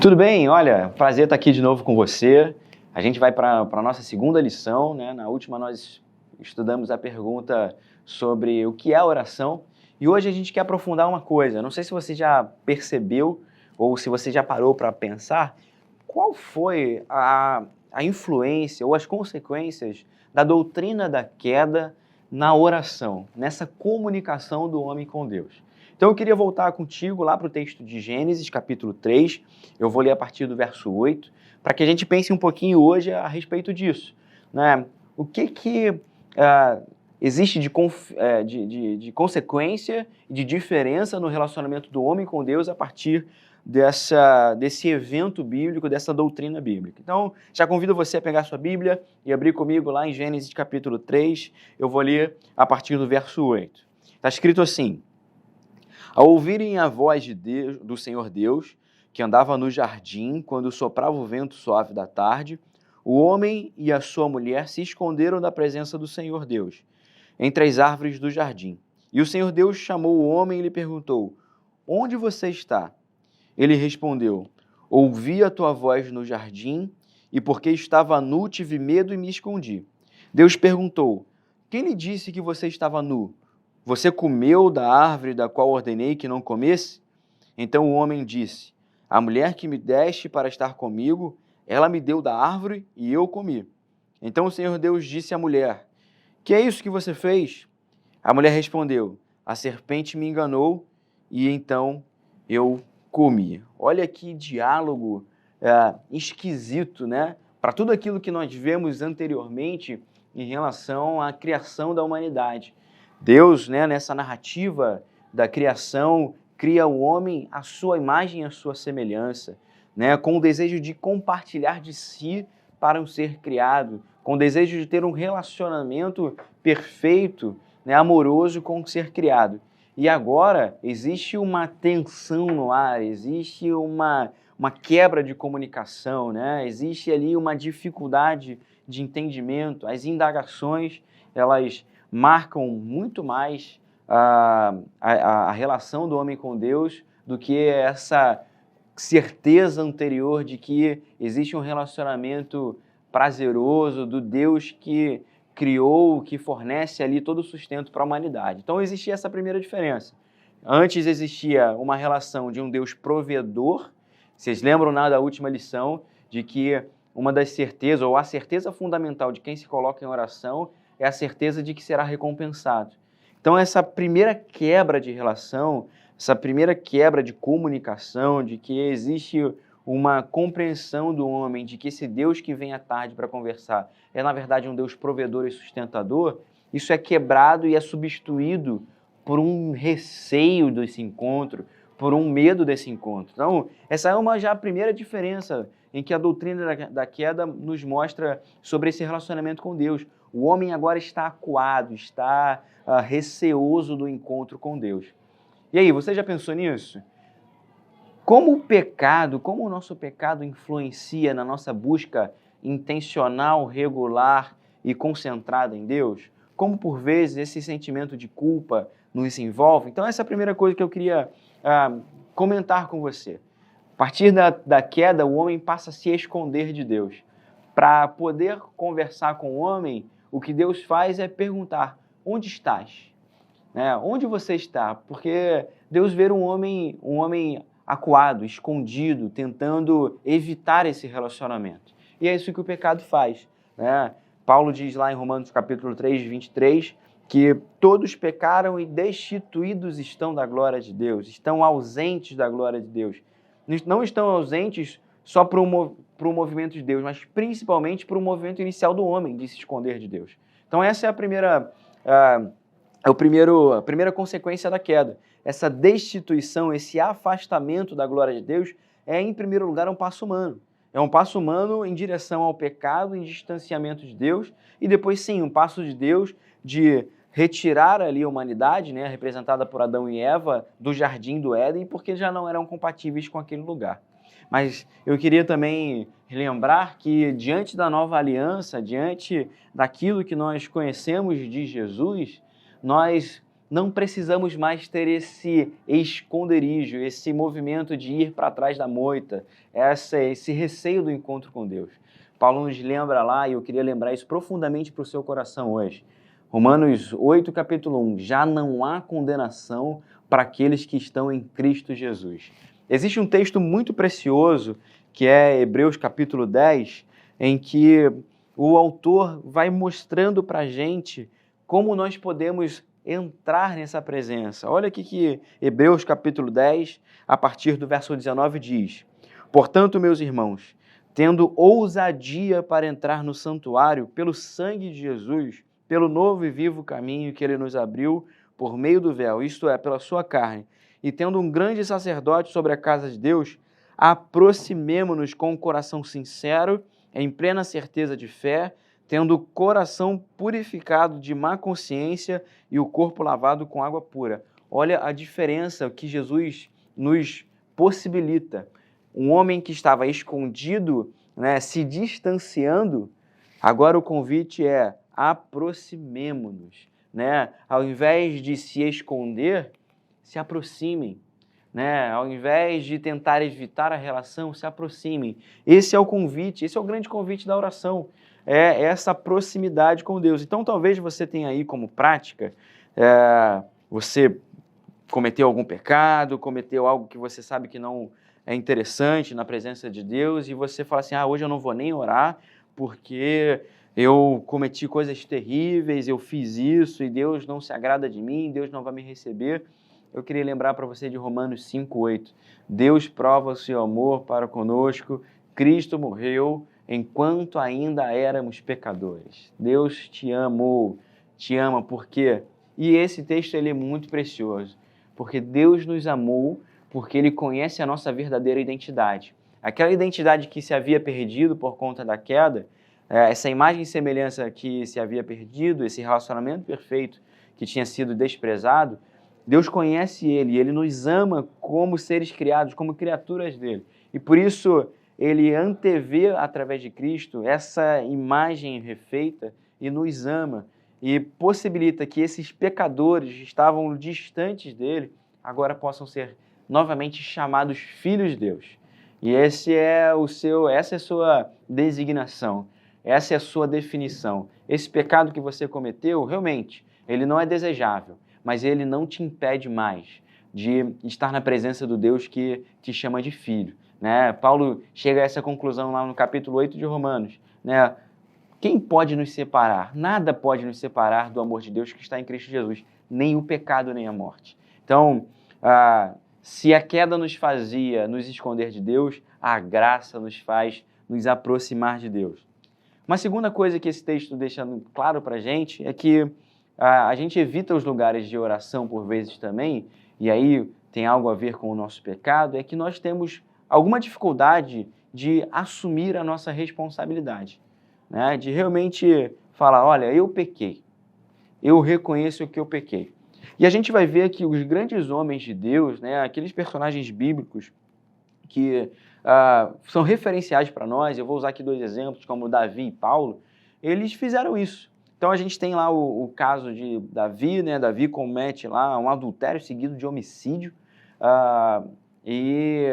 Tudo bem? Olha, prazer estar aqui de novo com você. A gente vai para a nossa segunda lição, né? Na última nós estudamos a pergunta sobre o que é a oração e hoje a gente quer aprofundar uma coisa. Não sei se você já percebeu ou se você já parou para pensar qual foi a influência ou as consequências da doutrina da queda na oração, nessa comunicação do homem com Deus. Então eu queria voltar contigo lá para o texto de Gênesis, capítulo 3, eu vou ler a partir do verso 8, para que a gente pense um pouquinho hoje a respeito disso, né? O que existe de consequência e de diferença no relacionamento do homem com Deus a partir desse evento bíblico, dessa doutrina bíblica. Então, já convido você a pegar sua Bíblia e abrir comigo lá em Gênesis capítulo 3, eu vou ler a partir do verso 8. Está escrito assim: ao ouvirem a voz de Deus, do Senhor Deus, que andava no jardim quando soprava o vento suave da tarde, o homem e a sua mulher se esconderam da presença do Senhor Deus, entre as árvores do jardim. E o Senhor Deus chamou o homem e lhe perguntou: onde você está? Ele respondeu: ouvi a tua voz no jardim, e porque estava nu, tive medo e me escondi. Deus perguntou: quem lhe disse que você estava nu? Você comeu da árvore da qual ordenei que não comesse? Então o homem disse: a mulher que me deste para estar comigo, ela me deu da árvore e eu comi. Então o Senhor Deus disse à mulher: que é isso que você fez? A mulher respondeu: a serpente me enganou e então eu comi. Olha que diálogo esquisito, né? Para tudo aquilo que nós vemos anteriormente em relação à criação da humanidade. Deus, né, nessa narrativa da criação, cria o homem à sua imagem e à sua semelhança, né, com o desejo de compartilhar de si para um ser criado, com o desejo de ter um relacionamento perfeito, né, amoroso com o ser criado. E agora existe uma tensão no ar, existe uma quebra de comunicação, né? Existe ali uma dificuldade de entendimento, as indagações, elas marcam muito mais a relação do homem com Deus do que essa certeza anterior de que existe um relacionamento prazeroso do Deus que criou, que fornece ali todo o sustento para a humanidade. Então existia essa primeira diferença. Antes existia uma relação de um Deus provedor. Vocês lembram da última lição de que uma das certezas, ou a certeza fundamental de quem se coloca em oração, é a certeza de que será recompensado. Então essa primeira quebra de relação, essa primeira quebra de comunicação, de que existe uma compreensão do homem de que esse Deus que vem à tarde para conversar é, na verdade, um Deus provedor e sustentador, isso é quebrado e é substituído por um receio desse encontro, por um medo desse encontro. Então, essa é já a primeira diferença em que a doutrina da queda nos mostra sobre esse relacionamento com Deus. O homem agora está acuado, está receoso do encontro com Deus. E aí, você já pensou nisso? Como o nosso pecado influencia na nossa busca intencional, regular e concentrada em Deus? Como, por vezes, esse sentimento de culpa nos envolve? Então, essa é a primeira coisa que eu queria comentar com você. A partir da queda, o homem passa a se esconder de Deus. Para poder conversar com o homem, o que Deus faz é perguntar: onde estás? Onde você está? Porque Deus vê um homem acuado, escondido, tentando evitar esse relacionamento. E é isso que o pecado faz, né? Paulo diz lá em Romanos capítulo 3, 23, que todos pecaram e destituídos estão da glória de Deus, estão ausentes da glória de Deus. Não estão ausentes só para o movimento de Deus, mas principalmente para o movimento inicial do homem de se esconder de Deus. Então essa é a primeira consequência da queda. Essa destituição, esse afastamento da glória de Deus é, em primeiro lugar, um passo humano. É um passo humano em direção ao pecado, em distanciamento de Deus, e depois, sim, um passo de Deus de retirar ali a humanidade, né, representada por Adão e Eva, do jardim do Éden, porque já não eram compatíveis com aquele lugar. Mas eu queria também lembrar que, diante da nova aliança, diante daquilo que nós conhecemos de Jesus, nós não precisamos mais ter esse esconderijo, esse movimento de ir para trás da moita, esse receio do encontro com Deus. Paulo nos lembra lá, e eu queria lembrar isso profundamente para o seu coração hoje. Romanos 8, capítulo 1, já não há condenação para aqueles que estão em Cristo Jesus. Existe um texto muito precioso, que é Hebreus capítulo 10, em que o autor vai mostrando para a gente como nós podemos entrar nessa presença. Olha aqui que Hebreus capítulo 10, a partir do verso 19 diz: portanto, meus irmãos, tendo ousadia para entrar no santuário pelo sangue de Jesus, pelo novo e vivo caminho que ele nos abriu por meio do véu, isto é, pela sua carne, e tendo um grande sacerdote sobre a casa de Deus, aproximemo-nos com um coração sincero, em plena certeza de fé, tendo o coração purificado de má consciência e o corpo lavado com água pura. Olha a diferença que Jesus nos possibilita. Um homem que estava escondido, né, se distanciando, agora o convite é: aproximemo-nos, né? Ao invés de se esconder, se aproximem, né? Ao invés de tentar evitar a relação, se aproximem. Esse é o convite, esse é o grande convite da oração, é essa proximidade com Deus. Então, talvez você tenha aí como prática, você cometeu algum pecado, cometeu algo que você sabe que não é interessante na presença de Deus, e você fala assim: hoje eu não vou nem orar, porque eu cometi coisas terríveis, eu fiz isso, e Deus não se agrada de mim, Deus não vai me receber. Eu queria lembrar para você de Romanos 5,8. Deus prova o seu amor para conosco, Cristo morreu enquanto ainda éramos pecadores. Deus te amou, te ama, por quê? E esse texto ele é muito precioso, porque Deus nos amou, porque Ele conhece a nossa verdadeira identidade. Aquela identidade que se havia perdido por conta da queda, essa imagem e semelhança que se havia perdido, esse relacionamento perfeito que tinha sido desprezado, Deus conhece Ele e Ele nos ama como seres criados, como criaturas dele. E por isso Ele antevê através de Cristo essa imagem refeita e nos ama e possibilita que esses pecadores que estavam distantes dele agora possam ser novamente chamados filhos de Deus. E essa é a sua designação, essa é a sua definição. Esse pecado que você cometeu, realmente, ele não é desejável, mas ele não te impede mais de estar na presença do Deus que te chama de filho, né? Paulo chega a essa conclusão lá no capítulo 8 de Romanos, né? Quem pode nos separar? Nada pode nos separar do amor de Deus que está em Cristo Jesus, nem o pecado, nem a morte. Então, se a queda nos fazia nos esconder de Deus, a graça nos faz nos aproximar de Deus. Uma segunda coisa que esse texto deixa claro para a gente é que a gente evita os lugares de oração por vezes também, e aí tem algo a ver com o nosso pecado, é que nós temos alguma dificuldade de assumir a nossa responsabilidade, né? De realmente falar: olha, eu pequei, eu reconheço que eu pequei. E a gente vai ver que os grandes homens de Deus, né, aqueles personagens bíblicos que são referenciais para nós, eu vou usar aqui 2 exemplos, como Davi e Paulo, eles fizeram isso. Então a gente tem lá o caso de Davi, né? Davi comete lá um adultério seguido de homicídio, e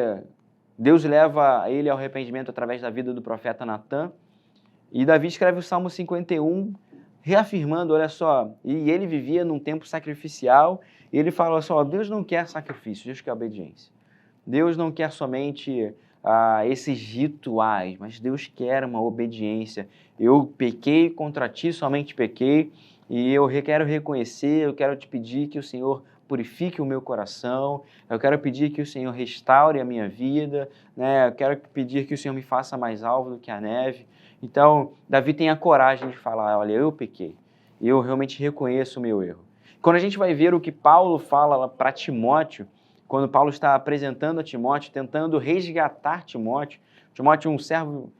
Deus leva ele ao arrependimento através da vida do profeta Natã, e Davi escreve o Salmo 51, reafirmando, olha só, e ele vivia num tempo sacrificial, e ele fala: olha só, Deus não quer sacrifício, Deus quer obediência. Deus não quer somente esses rituais, mas Deus quer uma obediência. Eu pequei contra ti, somente pequei, e eu quero reconhecer, eu quero te pedir que o Senhor purifique o meu coração, eu quero pedir que o Senhor restaure a minha vida, né? Eu quero pedir que o Senhor me faça mais alvo do que a neve. Então, Davi tem a coragem de falar: olha, eu pequei, eu realmente reconheço o meu erro. Quando a gente vai ver o que Paulo fala para Timóteo, quando Paulo está apresentando a Timóteo, tentando resgatar Timóteo, Timóteo, um servo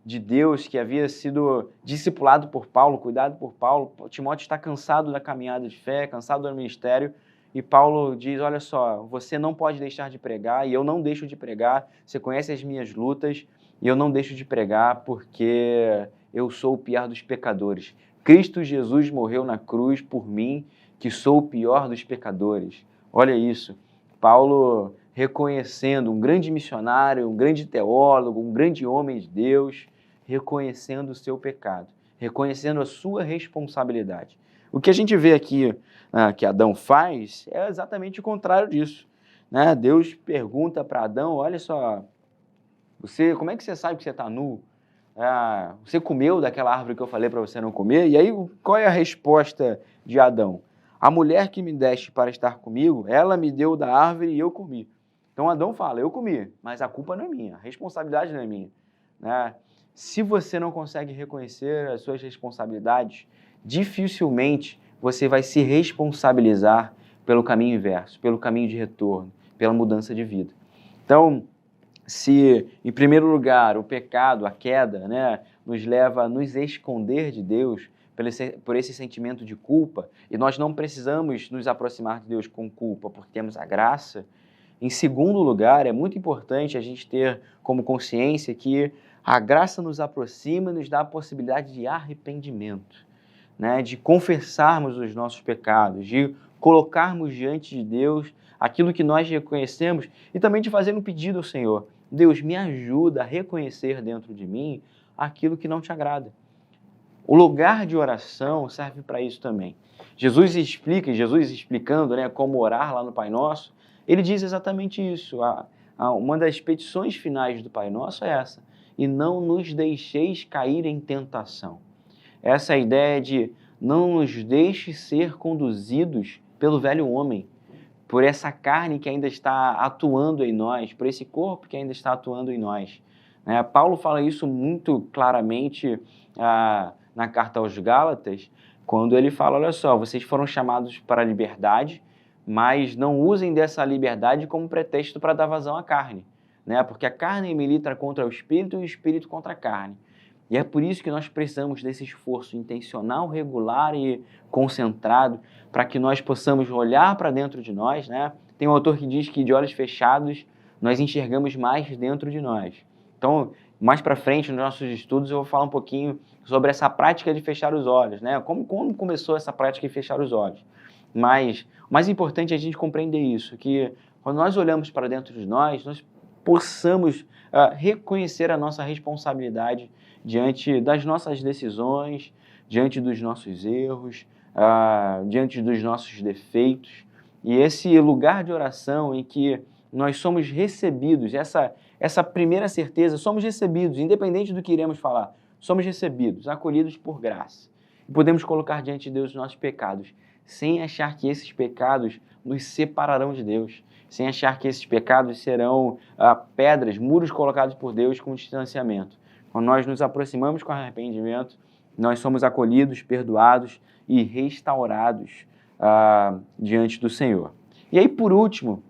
de Deus que havia sido discipulado por Paulo, cuidado por Paulo, Timóteo está cansado da caminhada de fé, cansado do ministério, e Paulo diz: olha só, você não pode deixar de pregar, e eu não deixo de pregar, você conhece as minhas lutas, e eu não deixo de pregar porque eu sou o pior dos pecadores. Cristo Jesus morreu na cruz por mim, que sou o pior dos pecadores. Olha isso, Paulo reconhecendo um grande missionário, um grande teólogo, um grande homem de Deus, reconhecendo o seu pecado, reconhecendo a sua responsabilidade. O que a gente vê aqui que Adão faz é exatamente o contrário disso, né? Deus pergunta para Adão, olha só, como é que você sabe que você está nu? Você comeu daquela árvore que eu falei para você não comer? E aí, qual é a resposta de Adão? A mulher que me deste para estar comigo, ela me deu da árvore e eu comi. Então Adão fala, eu comi, mas a culpa não é minha, a responsabilidade não é minha, né? Se você não consegue reconhecer as suas responsabilidades, dificilmente você vai se responsabilizar pelo caminho inverso, pelo caminho de retorno, pela mudança de vida. Então, se, em primeiro lugar, o pecado, a queda, né, nos leva a nos esconder de Deus por esse sentimento de culpa, e nós não precisamos nos aproximar de Deus com culpa, porque temos a graça. Em segundo lugar, é muito importante a gente ter como consciência que a graça nos aproxima e nos dá a possibilidade de arrependimento, né, de confessarmos os nossos pecados, de colocarmos diante de Deus aquilo que nós reconhecemos e também de fazer um pedido ao Senhor. Deus, me ajuda a reconhecer dentro de mim aquilo que não te agrada. O lugar de oração serve para isso também. Jesus explicando, né, como orar lá no Pai Nosso, ele diz exatamente isso. Uma das petições finais do Pai Nosso é essa: e não nos deixeis cair em tentação. Essa ideia de não nos deixe ser conduzidos pelo velho homem, por essa carne que ainda está atuando em nós, por esse corpo que ainda está atuando em nós. Paulo fala isso muito claramente na carta aos Gálatas, quando ele fala, olha só, vocês foram chamados para a liberdade, mas não usem dessa liberdade como pretexto para dar vazão à carne, porque a carne milita contra o espírito e o espírito contra a carne. E é por isso que nós precisamos desse esforço intencional, regular e concentrado para que nós possamos olhar para dentro de nós, né? Tem um autor que diz que de olhos fechados nós enxergamos mais dentro de nós. Então, mais para frente nos nossos estudos eu vou falar um pouquinho sobre essa prática de fechar os olhos, né? Como começou essa prática de fechar os olhos. Mas o mais importante é a gente compreender isso, que quando nós olhamos para dentro de nós possamos reconhecer a nossa responsabilidade diante das nossas decisões, diante dos nossos erros, diante dos nossos defeitos. E esse lugar de oração em que nós somos recebidos, essa primeira certeza, somos recebidos, independente do que iremos falar, somos recebidos, acolhidos por graça. E podemos colocar diante de Deus os nossos pecados, sem achar que esses pecados nos separarão de Deus, sem achar que esses pecados serão pedras, muros colocados por Deus com distanciamento. Quando nós nos aproximamos com arrependimento, nós somos acolhidos, perdoados e restaurados diante do Senhor. E aí, por último,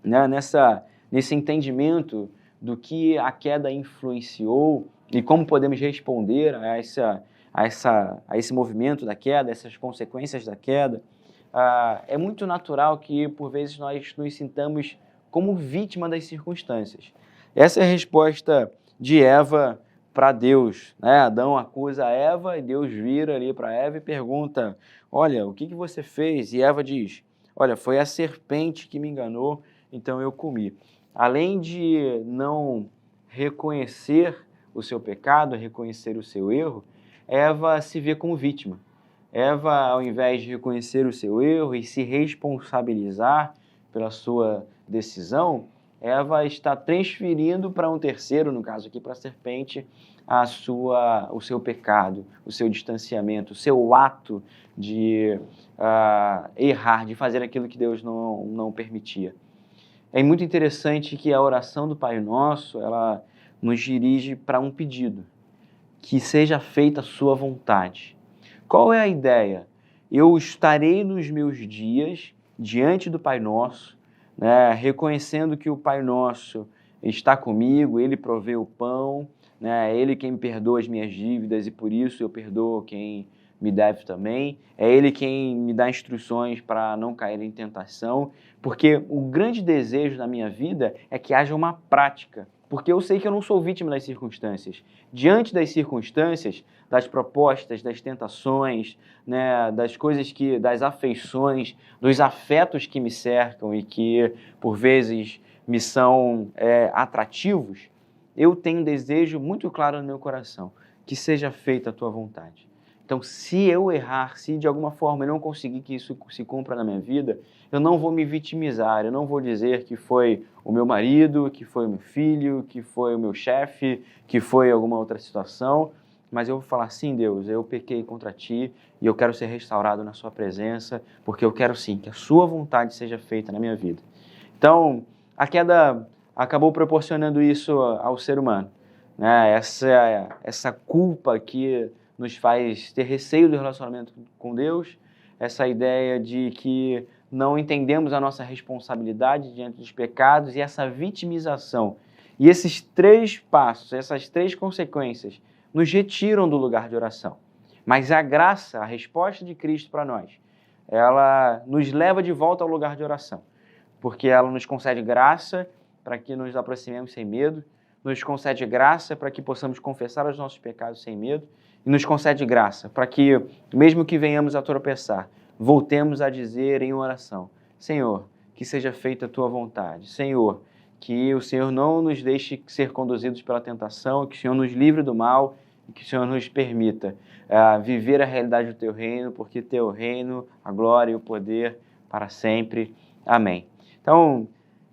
né, nesse entendimento do que a queda influenciou e como podemos responder a esse movimento da queda, essas consequências da queda, é muito natural que, por vezes, nós nos sintamos como vítima das circunstâncias. Essa é a resposta de Eva para Deus, né? Adão acusa Eva e Deus vira ali para Eva e pergunta, olha, o que você fez? E Eva diz, olha, foi a serpente que me enganou, então eu comi. Além de não reconhecer o seu pecado, reconhecer o seu erro, Eva se vê como vítima. Eva, ao invés de reconhecer o seu erro e se responsabilizar pela sua decisão, Eva está transferindo para um terceiro, no caso aqui para a serpente, o seu pecado, o seu distanciamento, o seu ato de errar, de fazer aquilo que Deus não permitia. É muito interessante que a oração do Pai Nosso, ela nos dirige para um pedido, que seja feita a sua vontade. Qual é a ideia? Eu estarei nos meus dias diante do Pai Nosso, né, reconhecendo que o Pai Nosso está comigo, Ele provê o pão, né, Ele quem me perdoa as minhas dívidas e por isso eu perdoo quem me deve também. É Ele quem me dá instruções para não cair em tentação, porque o grande desejo da minha vida é que haja uma prática porque eu sei que eu não sou vítima das circunstâncias. Diante das circunstâncias, das propostas, das tentações, né, das coisas das afeições, dos afetos que me cercam e que, por vezes, me são atrativos, eu tenho um desejo muito claro no meu coração, que seja feita a tua vontade. Então, se eu errar, se de alguma forma eu não conseguir que isso se cumpra na minha vida, eu não vou me vitimizar, eu não vou dizer que foi o meu marido, que foi o meu filho, que foi o meu chefe, que foi alguma outra situação, mas eu vou falar, sim, Deus, eu pequei contra ti e eu quero ser restaurado na sua presença, porque eu quero sim que a sua vontade seja feita na minha vida. Então, a queda acabou proporcionando isso ao ser humano, né? Essa culpa que nos faz ter receio do relacionamento com Deus, essa ideia de que não entendemos a nossa responsabilidade diante dos pecados e essa vitimização. E esses 3 passos, essas 3 consequências, nos retiram do lugar de oração. Mas a graça, a resposta de Cristo para nós, ela nos leva de volta ao lugar de oração, porque ela nos concede graça para que nos aproximemos sem medo, nos concede graça para que possamos confessar os nossos pecados sem medo, e nos concede graça para que, mesmo que venhamos a tropeçar, voltemos a dizer em oração, Senhor, que seja feita a tua vontade. Senhor, que o Senhor não nos deixe ser conduzidos pela tentação, que o Senhor nos livre do mal e que o Senhor nos permita viver a realidade do teu reino, porque teu reino, a glória e o poder para sempre. Amém. Então,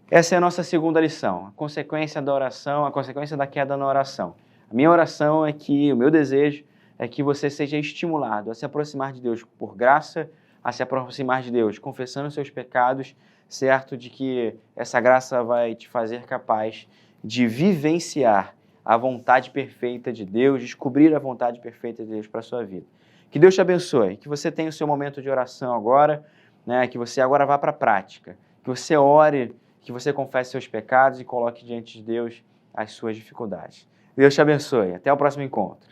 essa é a nossa segunda lição, a consequência da oração, a consequência da queda na oração. A minha oração é que, o meu desejo é que você seja estimulado a se aproximar de Deus por graça, a se aproximar de Deus confessando seus pecados, certo de que essa graça vai te fazer capaz de vivenciar a vontade perfeita de Deus, descobrir a vontade perfeita de Deus para a sua vida. Que Deus te abençoe, que você tenha o seu momento de oração agora, né, que você agora vá para a prática, que você ore, que você confesse seus pecados e coloque diante de Deus as suas dificuldades. Deus te abençoe. Até o próximo encontro.